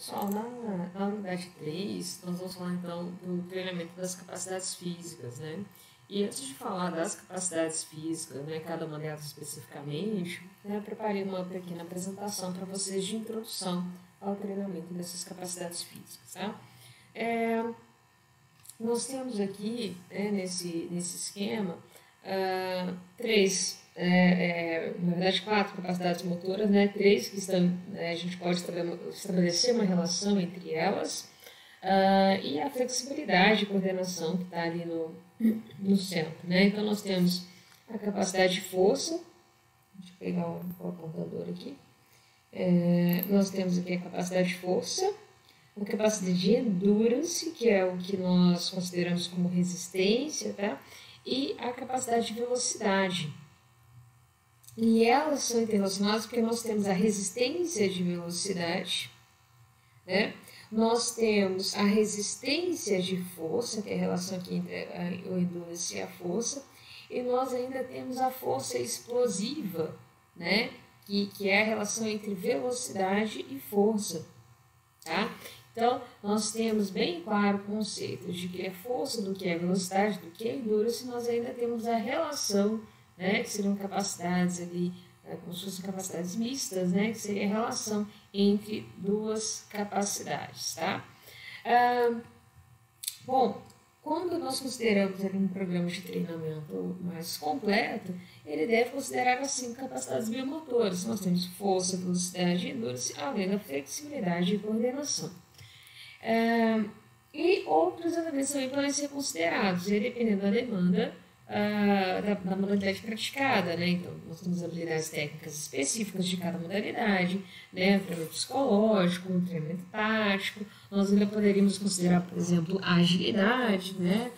Pessoal, na unidade 3, nós vamos falar então do treinamento das capacidades físicas, né? E antes de falar das capacidades físicas, né, cada uma delas especificamente, né, eu preparei uma pequena apresentação para vocês de introdução ao treinamento dessas capacidades físicas, tá? Nós temos aqui, né, nesse esquema, na verdade, 4 capacidades motoras, né, 3 que estão, a gente pode estabelecer uma relação entre elas, e a flexibilidade e coordenação que está ali no centro, né? Então, nós temos a capacidade de força, deixa eu pegar o apontador aqui, nós temos aqui a capacidade de força, a capacidade de endurance, que é o que nós consideramos como resistência, tá? E a capacidade de velocidade. E elas são interrelacionadas porque nós temos a resistência de velocidade, né? Nós temos a resistência de força, que é a relação aqui entre o endurance e a força, e nós ainda temos a força explosiva, né? Que é a relação entre velocidade e força, tá? Então, nós temos bem claro o conceito de que é força, do que é velocidade, do que é endurance, nós ainda temos a relação, né, que seriam capacidades ali, como se fossem capacidades mistas, né, que seria a relação entre duas capacidades, tá? Bom, quando nós consideramos ali um programa de treinamento mais completo, ele deve considerar as 5 capacidades biomotoras. Nós temos força, velocidade e endurance, além da flexibilidade e coordenação. E outros elementos também podem ser considerados, dependendo da demanda da modalidade praticada, né? Então, nós temos habilidades técnicas específicas de cada modalidade, né? O treinamento psicológico, o treinamento tático, nós ainda poderíamos considerar, por exemplo, a agilidade, né?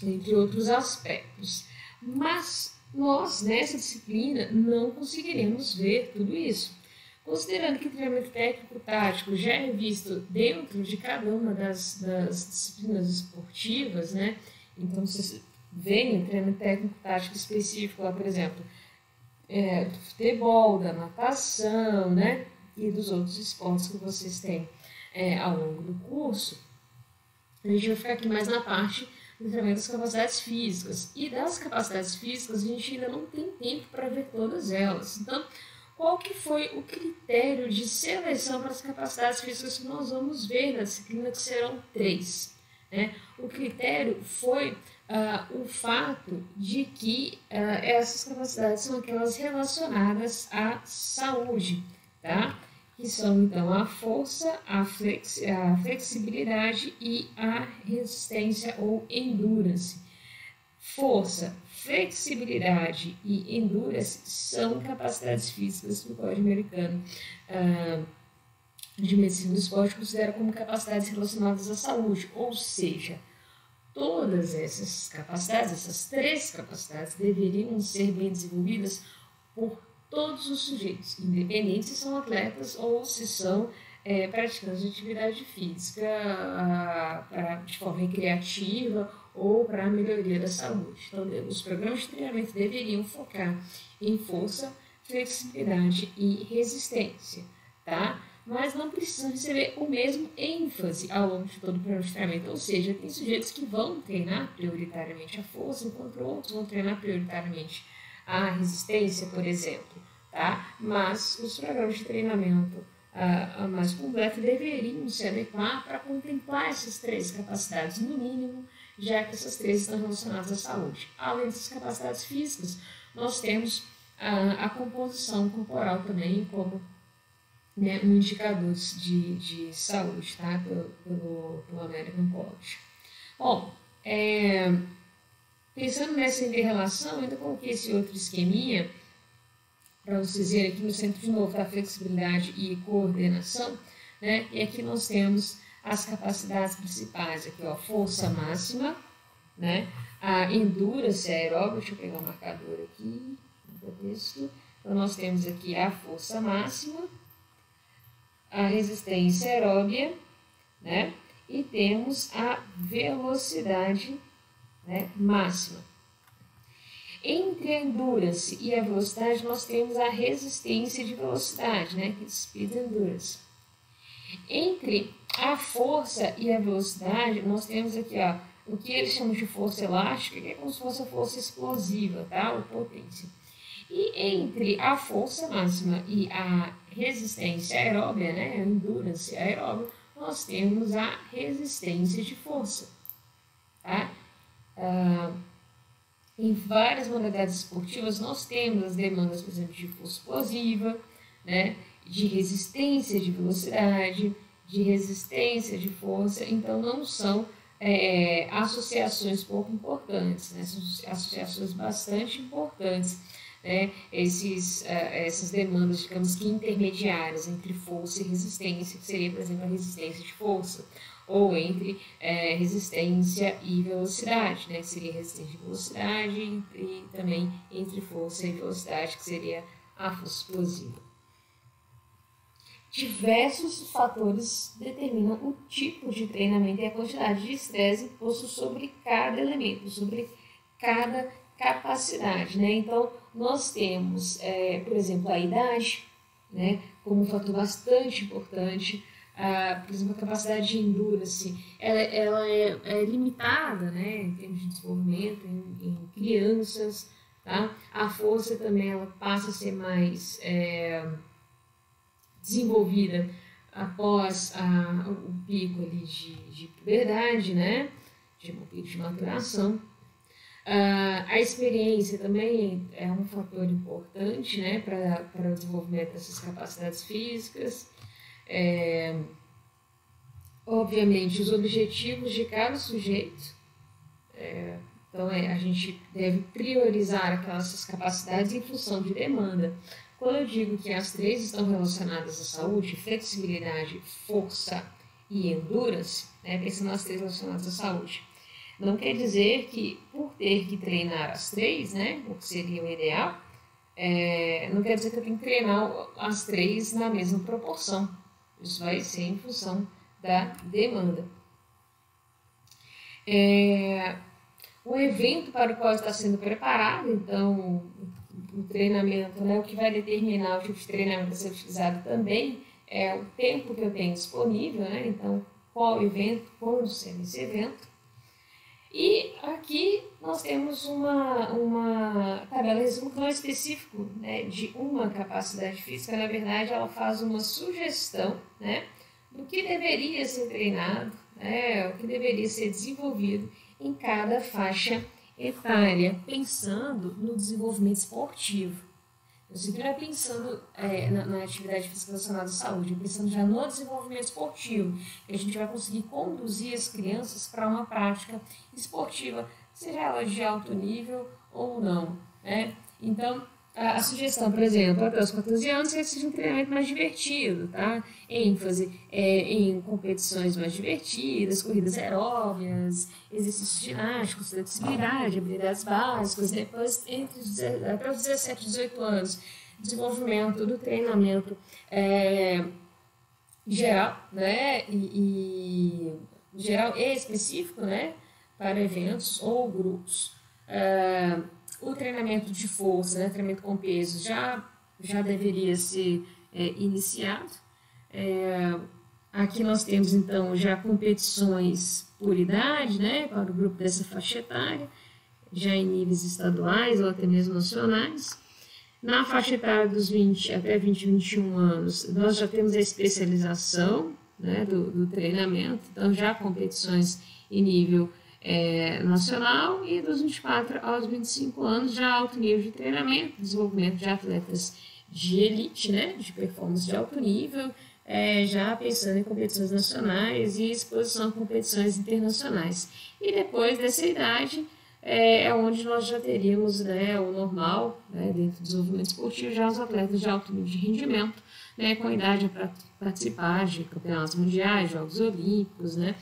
Entre outros aspectos. Mas nós, nessa disciplina, não conseguiremos ver tudo isso. Considerando que o treinamento técnico-tático já é visto dentro de cada uma das disciplinas esportivas, né? Então, você vem o treinamento técnico-tático específico lá, por exemplo, do futebol, da natação, né? E dos outros esportes que vocês têm ao longo do curso. A gente vai ficar aqui mais na parte do treinamento das capacidades físicas. E das capacidades físicas, a gente ainda não tem tempo para ver todas elas. Então, qual que foi o critério de seleção para as capacidades físicas que nós vamos ver na disciplina, que serão 3? Né? O critério foi o fato de que essas capacidades são aquelas relacionadas à saúde, tá? Que são, então, a força, a flexibilidade e a resistência ou endurance. Força, flexibilidade e endurance são capacidades físicas que o Código Americano de Medicina do Esporte considera como capacidades relacionadas à saúde, ou seja, todas essas capacidades, essas 3 capacidades, deveriam ser bem desenvolvidas por todos os sujeitos, independente se são atletas ou se são praticantes de atividade física de forma recreativa ou para a melhoria da saúde. Então, os programas de treinamento deveriam focar em força, flexibilidade e resistência, tá? Mas não precisam receber o mesmo ênfase ao longo de todo o programa de treinamento. Ou seja, tem sujeitos que vão treinar prioritariamente a força, enquanto outros vão treinar prioritariamente a resistência, por exemplo, tá? Mas os programas de treinamento mais completos deveriam se adequar para contemplar essas 3 capacidades, no mínimo, já que essas 3 estão relacionadas à saúde. Além dessas capacidades físicas, nós temos a composição corporal também como, né, um indicador de saúde, tá? Pelo American College. Bom, pensando nessa inter-relação, eu ainda coloquei esse outro esqueminha para vocês verem aqui no centro de novo, da flexibilidade e coordenação, né? E aqui nós temos as capacidades principais, aqui, ó, força máxima, né? A endurance aeróbica, deixa eu pegar o marcador aqui, no texto. Então, nós temos aqui a força máxima, a resistência aeróbia, né? E temos a velocidade, né, máxima. Entre a endurance e a velocidade, nós temos a resistência de velocidade, né, que é speed endurance. Entre a força e a velocidade, nós temos aqui, ó, o que eles chamam de força elástica, que é como se fosse a força explosiva, tá? Ou potência. E entre a força máxima e a resistência aeróbia, né? A endurance aeróbia, nós temos a resistência de força, tá? Em várias modalidades esportivas, nós temos as demandas, por exemplo, de força explosiva, né? De resistência de velocidade, de resistência de força, então não são associações pouco importantes, né? São associações bastante importantes, né? Essas demandas, digamos que intermediárias entre força e resistência, que seria, por exemplo, a resistência de força, ou entre resistência e velocidade, né? Que seria resistência de velocidade, e também entre força e velocidade, que seria a força explosiva. Diversos fatores determinam o tipo de treinamento e a quantidade de estresse imposto sobre cada elemento, sobre cada capacidade, né? Então, nós temos, por exemplo, a idade, né, como um fator bastante importante. Por exemplo, a capacidade de endurance, ela é limitada, né, em termos de desenvolvimento em crianças, tá? A força também ela passa a ser mais desenvolvida após o pico ali de puberdade, né, de um pico de maturação. A experiência também é um fator importante, né, para o desenvolvimento dessas capacidades físicas. Obviamente, os objetivos de cada sujeito. Então, a gente deve priorizar aquelas capacidades em função de demanda. Quando eu digo que as três estão relacionadas à saúde, flexibilidade, força e endurance, né, pensando nas três relacionadas à saúde, não quer dizer que, por ter que treinar as três, né, o que seria o ideal, não quer dizer que eu tenho que treinar as três na mesma proporção. Isso vai ser em função da demanda. O evento para o qual está sendo preparado, então, o treinamento, né, o que vai determinar o tipo de treinamento a ser utilizado também é o tempo que eu tenho disponível, né, então, qual evento, quando ser esse evento. E aqui nós temos uma tabela resumo que não é específico, né, de uma capacidade física. Na verdade, ela faz uma sugestão, né, do que deveria ser treinado, né, o que deveria ser desenvolvido em cada faixa etária, pensando no desenvolvimento esportivo. Eu sempre não é pensando na atividade física relacionada à saúde, pensando já no desenvolvimento esportivo, que a gente vai conseguir conduzir as crianças para uma prática esportiva, seja ela de alto nível ou não, né? Então, a sugestão, por exemplo, até os 14 anos, é que seja um treinamento mais divertido, tá? ênfase em competições mais divertidas, corridas aeróbias, exercícios ginásticos, flexibilidade, habilidades básicas. Depois, até os 17, 18 anos, desenvolvimento do treinamento geral, né? Geral e específico, né? Para eventos ou grupos. O treinamento de força, né, treinamento com peso, já deveria ser iniciado. Aqui nós temos, então, já competições por idade, né, para o grupo dessa faixa etária, já em níveis estaduais ou até mesmo nacionais. Na faixa etária dos 20 até 21 anos, nós já temos a especialização, né, do treinamento, então já competições em nível nacional, e dos 24 aos 25 anos já alto nível de treinamento, desenvolvimento de atletas de elite, né, de performance de alto nível, já pensando em competições nacionais e exposição a competições internacionais. E depois dessa idade onde nós já teríamos, né, o normal, né, dentro do desenvolvimento esportivo, já os atletas de alto nível de rendimento, né, com idade para participar de campeonatos mundiais, Jogos Olímpicos, né,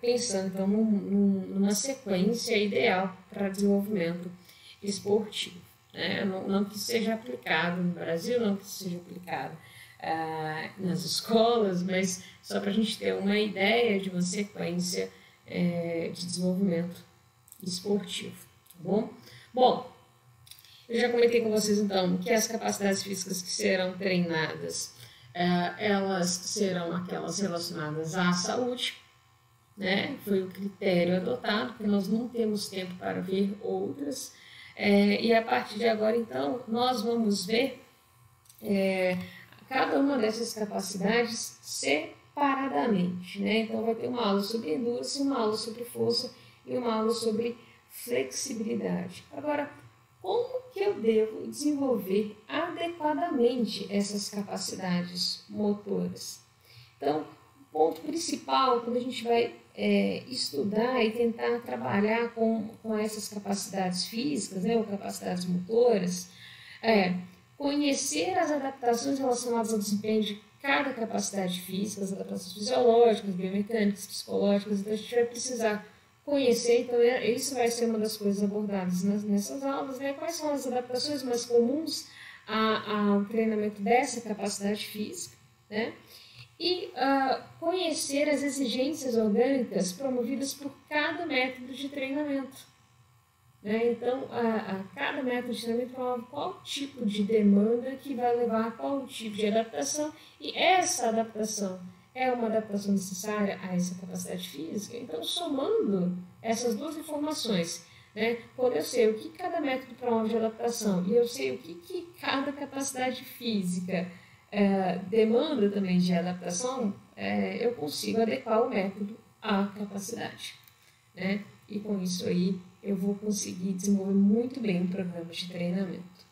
pensando então numa sequência ideal para desenvolvimento esportivo, né? Não que seja aplicado no Brasil, não que seja aplicado nas escolas, mas só para a gente ter uma ideia de uma sequência de desenvolvimento esportivo, tá bom? Bom, eu já comentei com vocês então que as capacidades físicas que serão treinadas Elas serão aquelas relacionadas à saúde, né? Foi o critério adotado, porque nós não temos tempo para ver outras. E a partir de agora, então, nós vamos ver cada uma dessas capacidades separadamente, né? Então, vai ter uma aula sobre endurance, uma aula sobre força e uma aula sobre flexibilidade. Agora, como que eu devo desenvolver adequadamente essas capacidades motoras? Então, o ponto principal, quando a gente vai estudar e tentar trabalhar com essas capacidades físicas, né, ou capacidades motoras, conhecer as adaptações relacionadas ao desempenho de cada capacidade física, as adaptações fisiológicas, biomecânicas, psicológicas. Então a gente vai precisar conhecer, então isso vai ser uma das coisas abordadas nessas aulas, né? Quais são as adaptações mais comuns ao treinamento dessa capacidade física, né? E conhecer as exigências orgânicas promovidas por cada método de treinamento. Né? Então, cada método de treinamento promove qual tipo de demanda que vai levar a qual tipo de adaptação, e essa adaptação é uma adaptação necessária a essa capacidade física. Então, somando essas duas informações, né? Quando eu sei o que cada método promove de adaptação e eu sei o que cada capacidade física demanda também de adaptação, eu consigo adequar o método à capacidade, né? E com isso aí eu vou conseguir desenvolver muito bem o programa de treinamento.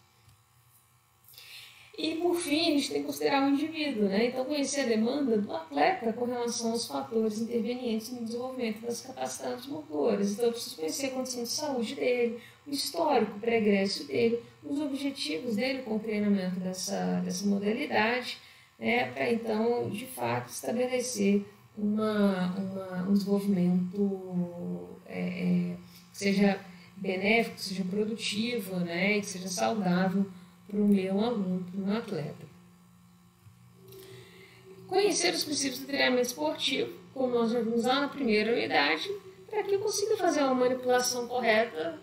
E por fim, a gente tem que considerar o indivíduo, né? Então, conhecer a demanda do atleta com relação aos fatores intervenientes no desenvolvimento das capacidades motoras. Então, eu preciso conhecer a condição de saúde dele, o histórico pregresso dele, os objetivos dele com o treinamento dessa modalidade, né? Para então, de fato, estabelecer um desenvolvimento que seja benéfico, que seja produtivo, né? E que seja saudável para o meu aluno, para o meu atleta. Conhecer os princípios do treinamento esportivo, como nós já vimos lá na primeira unidade, para que eu consiga fazer uma manipulação correta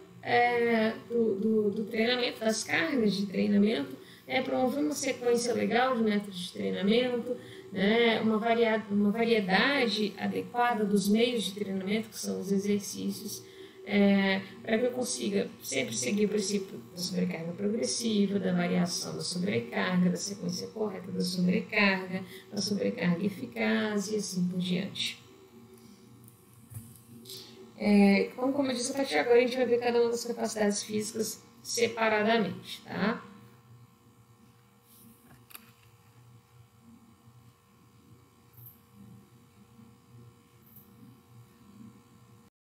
do treinamento, das cargas de treinamento, promover uma sequência legal de métodos de treinamento, né, uma variedade adequada dos meios de treinamento, que são os exercícios, para que eu consiga sempre seguir o princípio da sobrecarga progressiva, da variação da sobrecarga, da sequência correta da sobrecarga eficaz e assim por diante. Como eu disse, a partir de agora a gente vai ver cada uma das capacidades físicas separadamente, tá?